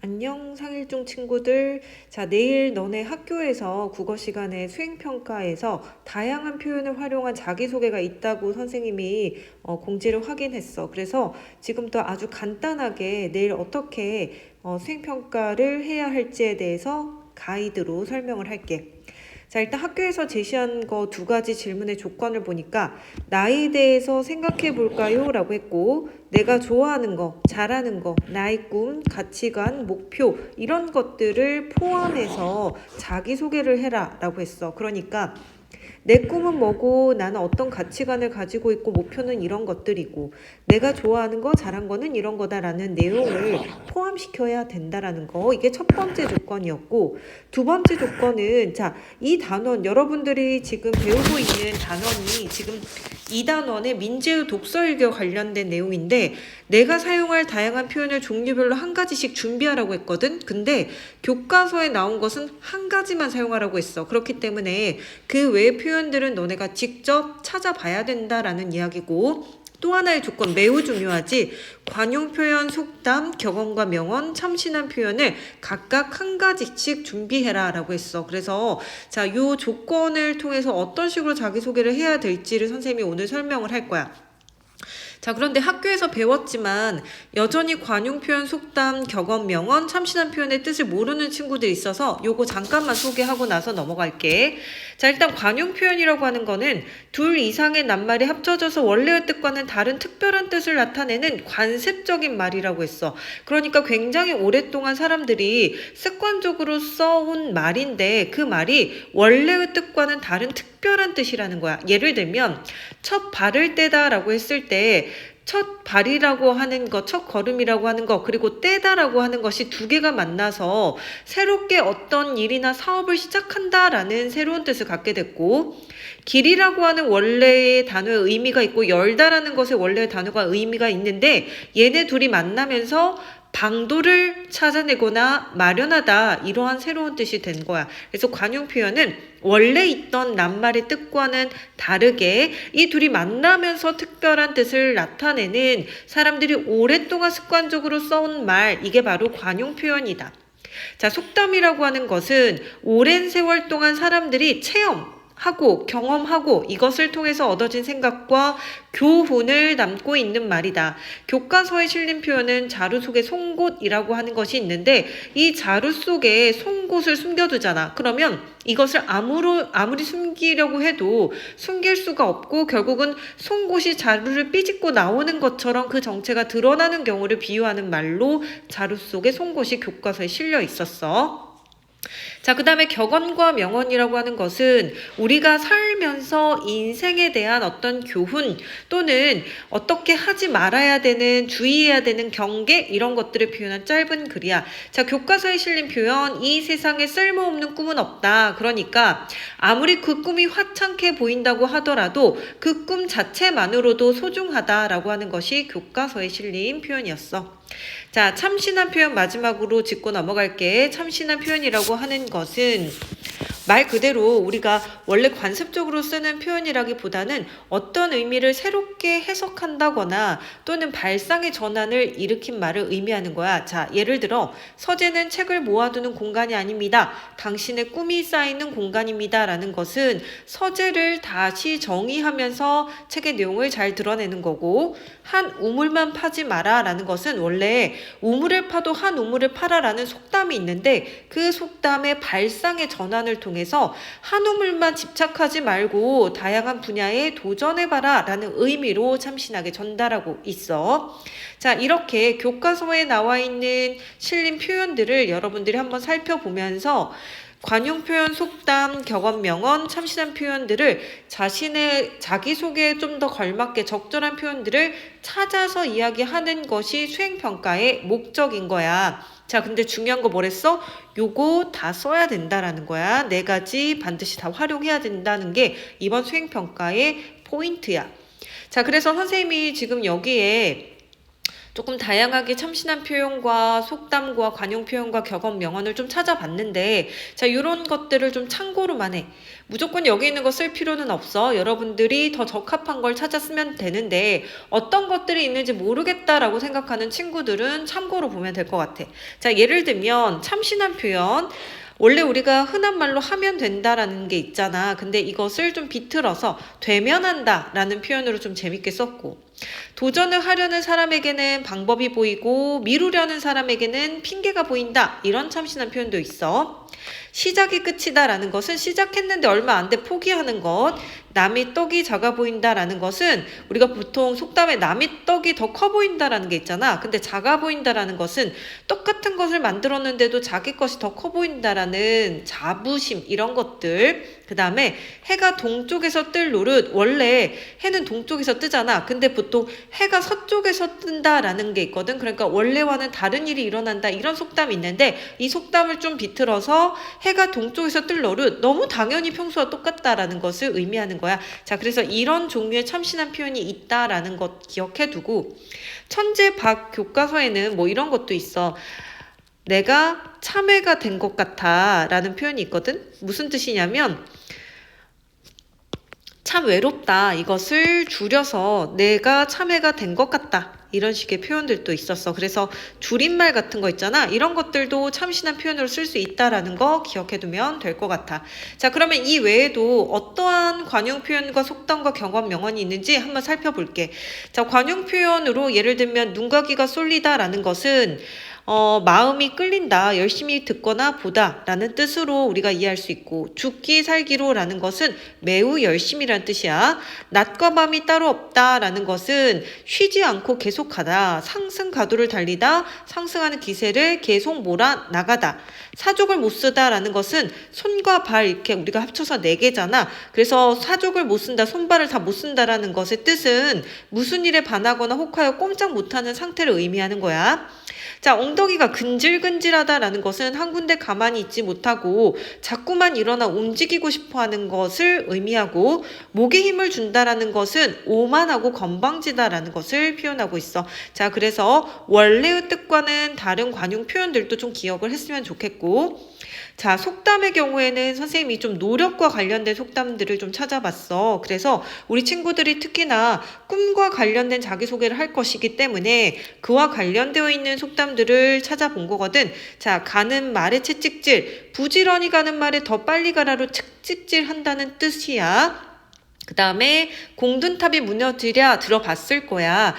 안녕, 상일중 친구들. 자, 내일 너네 학교에서 국어 시간에 수행평가에서 다양한 표현을 활용한 자기소개가 있다고 선생님이 공지를 확인했어. 그래서 지금부터 아주 간단하게 내일 어떻게 수행평가를 해야 할지에 대해서 가이드로 설명을 할게. 자, 일단 학교에서 제시한 거 두 가지 질문의 조건을 보니까 나에 대해서 생각해 볼까요? 라고 했고, 내가 좋아하는 거, 잘하는 거, 나의 꿈, 가치관, 목표, 이런 것들을 포함해서 자기소개를 해라 라고 했어. 그러니까 내 꿈은 뭐고 나는 어떤 가치관을 가지고 있고 목표는 이런 것들이고 내가 좋아하는 거 잘한 거는 이런 거다라는 내용을 포함시켜야 된다라는 거. 이게 첫 번째 조건이었고, 두 번째 조건은 자, 이 단원 여러분들이 지금 배우고 있는 단원이 지금 이 단원의 민재의 독서일기와 관련된 내용인데 내가 사용할 다양한 표현을 종류별로 한 가지씩 준비하라고 했거든. 근데 교과서에 나온 것은 한 가지만 사용하라고 했어. 그렇기 때문에 그 외의 표현들은 너네가 직접 찾아봐야 된다라는 이야기고, 또 하나의 조건 매우 중요하지. 관용 표현, 속담, 격언과 명언, 참신한 표현을 각각 한 가지씩 준비해라 라고 했어. 그래서 자, 요 조건을 통해서 어떤 식으로 자기소개를 해야 될지를 선생님이 오늘 설명을 할 거야. 자, 그런데 학교에서 배웠지만 여전히 관용 표현, 속담, 격언, 명언, 참신한 표현의 뜻을 모르는 친구들이 있어서 요거 잠깐만 소개하고 나서 넘어갈게. 자, 일단 관용 표현이라고 하는 거는 둘 이상의 낱말이 합쳐져서 원래의 뜻과는 다른 특별한 뜻을 나타내는 관습적인 말이라고 했어. 그러니까 굉장히 오랫동안 사람들이 습관적으로 써온 말인데 그 말이 원래의 뜻과는 다른 특별한 뜻이라는 거야. 예를 들면 첫 발을 떼다라고 했을 때 첫 발이라고 하는 것, 첫 걸음이라고 하는 것, 그리고 떼다라고 하는 것이 두 개가 만나서 새롭게 어떤 일이나 사업을 시작한다라는 새로운 뜻을 갖게 됐고, 길이라고 하는 원래의 단어의 의미가 있고 열다라는 것의 원래의 단어가 의미가 있는데 얘네 둘이 만나면서 방도를 찾아내거나 마련하다, 이러한 새로운 뜻이 된 거야. 그래서 관용 표현은 원래 있던 낱말의 뜻과는 다르게 이 둘이 만나면서 특별한 뜻을 나타내는 사람들이 오랫동안 습관적으로 써온 말, 이게 바로 관용 표현이다. 자, 속담이라고 하는 것은 오랜 세월 동안 사람들이 체험하고 경험하고 이것을 통해서 얻어진 생각과 교훈을 담고 있는 말이다. 교과서에 실린 표현은 자루 속에 송곳이라고 하는 것이 있는데 이 자루 속에 송곳을 숨겨두잖아. 그러면 이것을 아무리 숨기려고 해도 숨길 수가 없고 결국은 송곳이 자루를 삐집고 나오는 것처럼 그 정체가 드러나는 경우를 비유하는 말로 자루 속에 송곳이 교과서에 실려 있었어. 자, 그 다음에 격언과 명언이라고 하는 것은 우리가 살면서 인생에 대한 어떤 교훈 또는 어떻게 하지 말아야 되는, 주의해야 되는 경계, 이런 것들을 표현한 짧은 글이야. 자, 교과서에 실린 표현, 이 세상에 쓸모없는 꿈은 없다. 그러니까 아무리 그 꿈이 화창해 보인다고 하더라도 그 꿈 자체만으로도 소중하다라고 하는 것이 교과서에 실린 표현이었어. 자, 참신한 표현 마지막으로 짚고 넘어갈게. 참신한 표현이라고 하는 것은 말 그대로 우리가 원래 관습적으로 쓰는 표현이라기보다는 어떤 의미를 새롭게 해석한다거나 또는 발상의 전환을 일으킨 말을 의미하는 거야. 자, 예를 들어 서재는 책을 모아두는 공간이 아닙니다. 당신의 꿈이 쌓이는 공간입니다. 라는 것은 서재를 다시 정의하면서 책의 내용을 잘 드러내는 거고, 한 우물만 파지 마라 라는 것은 원래 우물을 파도 한 우물을 팔아라는 속담이 있는데 그 속담의 발상의 전환을 통해서 한 우물만 집착하지 말고 다양한 분야에 도전해봐라 라는 의미로 참신하게 전달하고 있어. 자, 이렇게 교과서에 나와 있는 실린 표현들을 여러분들이 한번 살펴보면서 관용 표현, 속담, 격언, 명언, 참신한 표현들을 자신의 자기소개에 좀 더 걸맞게 적절한 표현들을 찾아서 이야기하는 것이 수행평가의 목적인 거야. 자, 근데 중요한 거 뭐랬어? 요거 다 써야 된다라는 거야. 네 가지 반드시 다 활용해야 된다는 게 이번 수행평가의 포인트야. 자, 그래서 선생님이 지금 여기에 조금 다양하게 참신한 표현과 속담과 관용 표현과 격언 명언을 좀 찾아봤는데, 자, 이런 것들을 좀 참고로만 해. 무조건 여기 있는 거 쓸 필요는 없어. 여러분들이 더 적합한 걸 찾아 쓰면 되는데, 어떤 것들이 있는지 모르겠다라고 생각하는 친구들은 참고로 보면 될 것 같아. 자, 예를 들면 참신한 표현. 원래 우리가 흔한 말로 하면 된다라는 게 있잖아. 근데 이것을 좀 비틀어서 되면 한다라는 표현으로 좀 재밌게 썼고, 도전을 하려는 사람에게는 방법이 보이고 미루려는 사람에게는 핑계가 보인다. 이런 참신한 표현도 있어. 시작이 끝이다라는 것은 시작했는데 얼마 안 돼 포기하는 것. 남이 떡이 작아 보인다라는 것은 우리가 보통 속담에 남이 떡이 더 커 보인다라는 게 있잖아. 근데 작아 보인다라는 것은 똑같은 것을 만들었는데도 자기 것이 더 커 보인다라는 자부심, 이런 것들. 그 다음에 해가 동쪽에서 뜰 노릇. 원래 해는 동쪽에서 뜨잖아. 근데 보통 해가 서쪽에서 뜬다라는 게 있거든. 그러니까 원래와는 다른 일이 일어난다, 이런 속담이 있는데, 이 속담을 좀 비틀어서 해가 동쪽에서 뜰 노릇, 너무 당연히 평소와 똑같다라는 것을 의미하는 거야. 자, 그래서 이런 종류의 참신한 표현이 있다라는 것 기억해 두고, 천재박 교과서에는 뭐 이런 것도 있어. 내가 참외가 된 것 같아 라는 표현이 있거든. 무슨 뜻이냐면 참 외롭다, 이것을 줄여서 내가 참외가 된 것 같다, 이런 식의 표현들도 있었어. 그래서 줄임말 같은 거 있잖아. 이런 것들도 참신한 표현으로 쓸 수 있다라는 거 기억해두면 될 것 같아. 자, 그러면 이 외에도 어떠한 관용 표현과 속담과 경험 명언이 있는지 한번 살펴볼게. 자, 관용 표현으로 예를 들면 눈과 귀가 쏠리다라는 것은 마음이 끌린다, 열심히 듣거나 보다 라는 뜻으로 우리가 이해할 수 있고, 죽기 살기로 라는 것은 매우 열심히라는 뜻이야. 낮과 밤이 따로 없다 라는 것은 쉬지 않고 계속하다, 상승 가도를 달리다, 상승하는 기세를 계속 몰아 나가다. 사족을 못 쓰다 라는 것은 손과 발 이렇게 우리가 합쳐서 4개잖아. 그래서 사족을 못 쓴다, 손발을 다 못 쓴다라는 것의 뜻은 무슨 일에 반하거나 혹하여 꼼짝 못하는 상태를 의미하는 거야. 자, 엉덩이가 근질근질하다라는 것은 한 군데 가만히 있지 못하고 자꾸만 일어나 움직이고 싶어하는 것을 의미하고, 목에 힘을 준다라는 것은 오만하고 건방지다라는 것을 표현하고 있어. 자, 그래서 원래의 뜻과는 다른 관용 표현들도 좀 기억을 했으면 좋겠고, 자, 속담의 경우에는 선생님이 좀 노력과 관련된 속담들을 좀 찾아봤어. 그래서 우리 친구들이 특히나 꿈과 관련된 자기소개를 할 것이기 때문에 그와 관련되어 있는 속담들을 찾아본 거거든. 자, 가는 말에 채찍질, 부지런히 가는 말에 더 빨리 가라로 채찍질 한다는 뜻이야. 그 다음에 공든탑이 무너지랴 들어봤을 거야.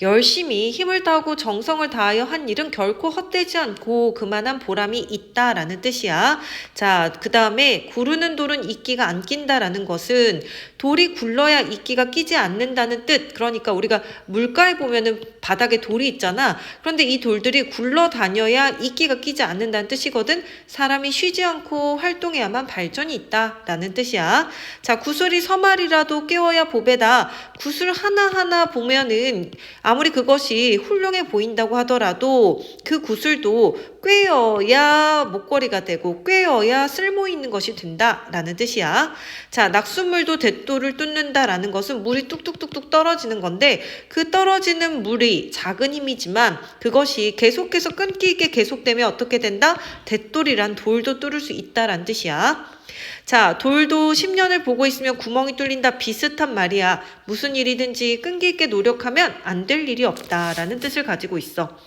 열심히 힘을 다하고 정성을 다하여 한 일은 결코 헛되지 않고 그만한 보람이 있다라는 뜻이야. 자, 그 다음에 구르는 돌은 이끼가 안 낀다라는 것은 돌이 굴러야 이끼가 끼지 않는다는 뜻. 그러니까 우리가 물가에 보면은 바닥에 돌이 있잖아. 그런데 이 돌들이 굴러다녀야 이끼가 끼지 않는다는 뜻이거든. 사람이 쉬지 않고 활동해야만 발전이 있다라는 뜻이야. 자, 구슬이 서말이라도 깨워야 보배다. 구슬 하나하나 보면은 아무리 그것이 훌륭해 보인다고 하더라도 그 구슬도 꿰어야 목걸이가 되고 꿰어야 쓸모 있는 것이 된다라는 뜻이야. 자, 낙숫물도 댓돌을 뚫는다라는 것은 물이 뚝뚝뚝뚝 떨어지는 건데, 그 떨어지는 물이 작은 힘이지만 그것이 계속해서 끈기 있게 계속되면 어떻게 된다? 댓돌이란 돌도 뚫을 수 있다라는 뜻이야. 자, 돌도 10년을 보고 있으면 구멍이 뚫린다, 비슷한 말이야. 무슨 일이든지 끈기 있게 노력하면 안 될 일이 없다라는 뜻을 가지고 있어.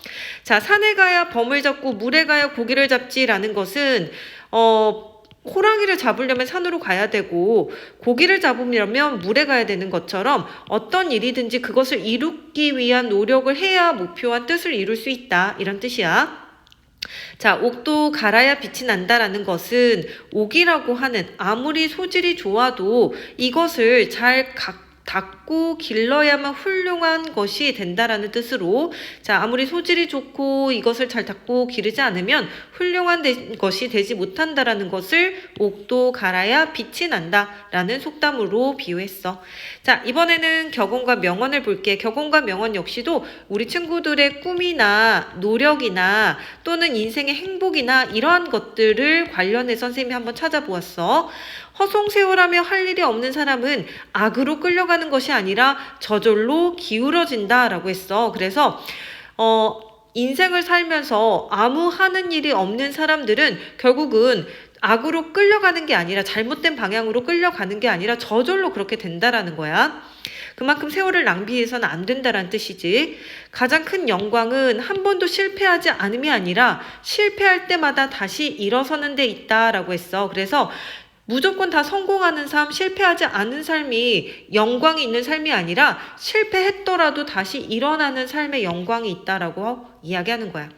자, 산에 가야 범을 잡고 물에 가야 고기를 잡지라는 것은 호랑이를 잡으려면 산으로 가야 되고 고기를 잡으려면 물에 가야 되는 것처럼 어떤 일이든지 그것을 이루기 위한 노력을 해야 목표한 뜻을 이룰 수 있다, 이런 뜻이야. 자, 옥도 갈아야 빛이 난다라는 것은 옥이라고 하는 아무리 소질이 좋아도 이것을 잘 닦고 길러야만 훌륭한 것이 된다라는 뜻으로, 자, 아무리 소질이 좋고 이것을 잘 닦고 기르지 않으면 훌륭한 것이 되지 못한다라는 것을 옥도 갈아야 빛이 난다라는 속담으로 비유했어. 자, 이번에는 격언과 명언을 볼게. 격언과 명언 역시도 우리 친구들의 꿈이나 노력이나 또는 인생의 행복이나 이러한 것들을 관련해서 선생님이 한번 찾아보았어. 허송세월하며 할 일이 없는 사람은 악으로 끌려가는 것이 아니라 저절로 기울어진다라고 했어. 그래서 어, 인생을 살면서 아무 하는 일이 없는 사람들은 결국은 악으로 끌려가는 게 아니라 잘못된 방향으로 끌려가는 게 아니라 저절로 그렇게 된다라는 거야. 그만큼 세월을 낭비해서는 안 된다라는 뜻이지. 가장 큰 영광은 한 번도 실패하지 않음이 아니라 실패할 때마다 다시 일어서는 데 있다라고 했어. 그래서 무조건 다 성공하는 삶, 실패하지 않은 삶이 영광이 있는 삶이 아니라 실패했더라도 다시 일어나는 삶에 영광이 있다라고 이야기하는 거야.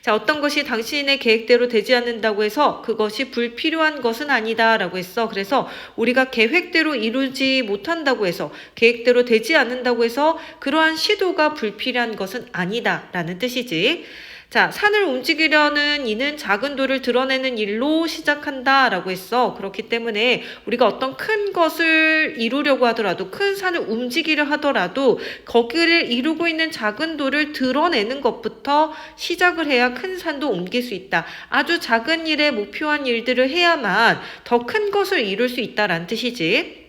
자, 어떤 것이 당신의 계획대로 되지 않는다고 해서 그것이 불필요한 것은 아니다라고 했어. 그래서 우리가 계획대로 이루지 못한다고 해서 계획대로 되지 않는다고 해서 그러한 시도가 불필요한 것은 아니다라는 뜻이지. 자, 산을 움직이려는 이는 작은 돌을 드러내는 일로 시작한다라고 했어. 그렇기 때문에 우리가 어떤 큰 것을 이루려고 하더라도 큰 산을 움직이려 하더라도 거기를 이루고 있는 작은 돌을 드러내는 것부터 시작을 해야 큰 산도 옮길 수 있다. 아주 작은 일에 목표한 일들을 해야만 더 큰 것을 이룰 수 있다라는 뜻이지.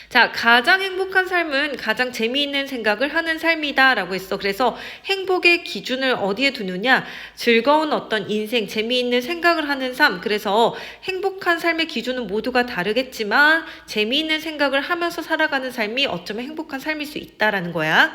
자, 가장 행복한 삶은 가장 재미있는 생각을 하는 삶이다 라고 했어. 그래서 행복의 기준을 어디에 두느냐? 즐거운 어떤 인생, 재미있는 생각을 하는 삶. 그래서 행복한 삶의 기준은 모두가 다르겠지만 재미있는 생각을 하면서 살아가는 삶이 어쩌면 행복한 삶일 수 있다라는 거야.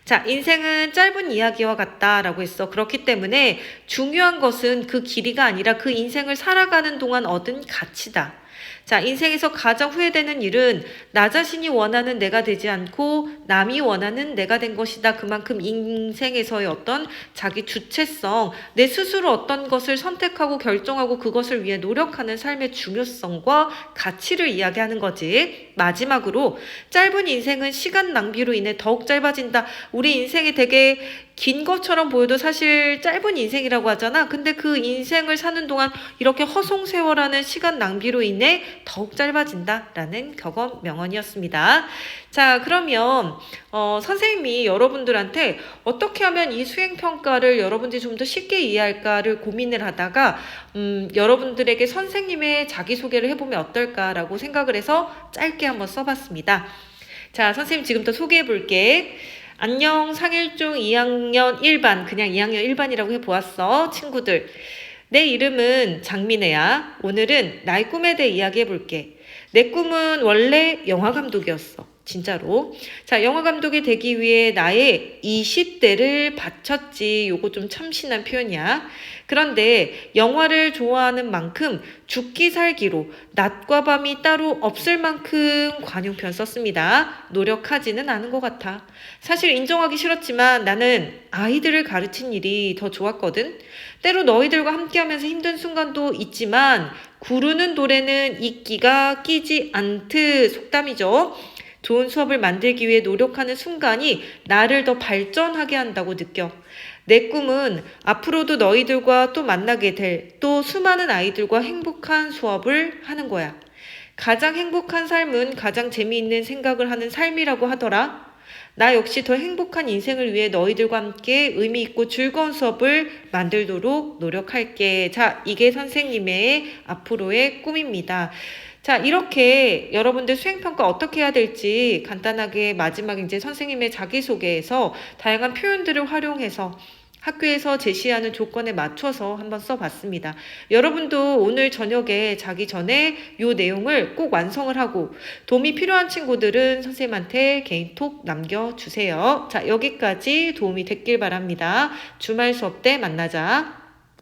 자, 인생은 짧은 이야기와 같다라고 했어. 그렇기 때문에 중요한 것은 그 길이가 아니라 그 인생을 살아가는 동안 얻은 가치다. 자, 인생에서 가장 후회되는 일은 나 자신이 원하는 내가 되지 않고 남이 원하는 내가 된 것이다. 그만큼 인생에서의 어떤 자기 주체성, 내 스스로 어떤 것을 선택하고 결정하고 그것을 위해 노력하는 삶의 중요성과 가치를 이야기하는 거지. 마지막으로 짧은 인생은 시간 낭비로 인해 더욱 짧아진다. 우리 인생이 되게 긴 것처럼 보여도 사실 짧은 인생이라고 하잖아. 근데 그 인생을 사는 동안 이렇게 허송세월하는 시간 낭비로 인해 더욱 짧아진다라는 격언 명언이었습니다. 자, 그러면 선생님이 여러분들한테 어떻게 하면 이 수행평가를 여러분들이 좀 더 쉽게 이해할까를 고민을 하다가 여러분들에게 선생님의 자기소개를 해보면 어떨까라고 생각을 해서 짧게 한번 써봤습니다. 자, 선생님 지금부터 소개해 볼게. 안녕, 상일중 2학년 1반, 그냥 2학년 1반이라고 해보았어. 친구들. 내 이름은 장민혜야. 오늘은 나의 꿈에 대해 이야기해 볼게. 내 꿈은 원래 영화감독이었어. 진짜로. 자, 영화감독이 되기 위해 나의 20대를 바쳤지. 요거 좀 참신한 표현이야. 그런데 영화를 좋아하는 만큼 죽기 살기로 낮과 밤이 따로 없을 만큼 관용편 썼습니다. 노력하지는 않은 것 같아. 사실 인정하기 싫었지만 나는 아이들을 가르친 일이 더 좋았거든. 때로 너희들과 함께하면서 힘든 순간도 있지만 구르는 돌에는 이끼가 끼지 않듯 속담이죠. 좋은 수업을 만들기 위해 노력하는 순간이 나를 더 발전하게 한다고 느껴. 내 꿈은 앞으로도 너희들과 또 만나게 될 또 수많은 아이들과 행복한 수업을 하는 거야. 가장 행복한 삶은 가장 재미있는 생각을 하는 삶이라고 하더라. 나 역시 더 행복한 인생을 위해 너희들과 함께 의미 있고 즐거운 수업을 만들도록 노력할게. 자, 이게 선생님의 앞으로의 꿈입니다. 자, 이렇게 여러분들 수행평가 어떻게 해야 될지 간단하게 마지막에 이제 선생님의 자기소개에서 다양한 표현들을 활용해서 학교에서 제시하는 조건에 맞춰서 한번 써봤습니다. 여러분도 오늘 저녁에 자기 전에 이 내용을 꼭 완성을 하고 도움이 필요한 친구들은 선생님한테 개인톡 남겨주세요. 자, 여기까지 도움이 됐길 바랍니다. 주말 수업 때 만나자.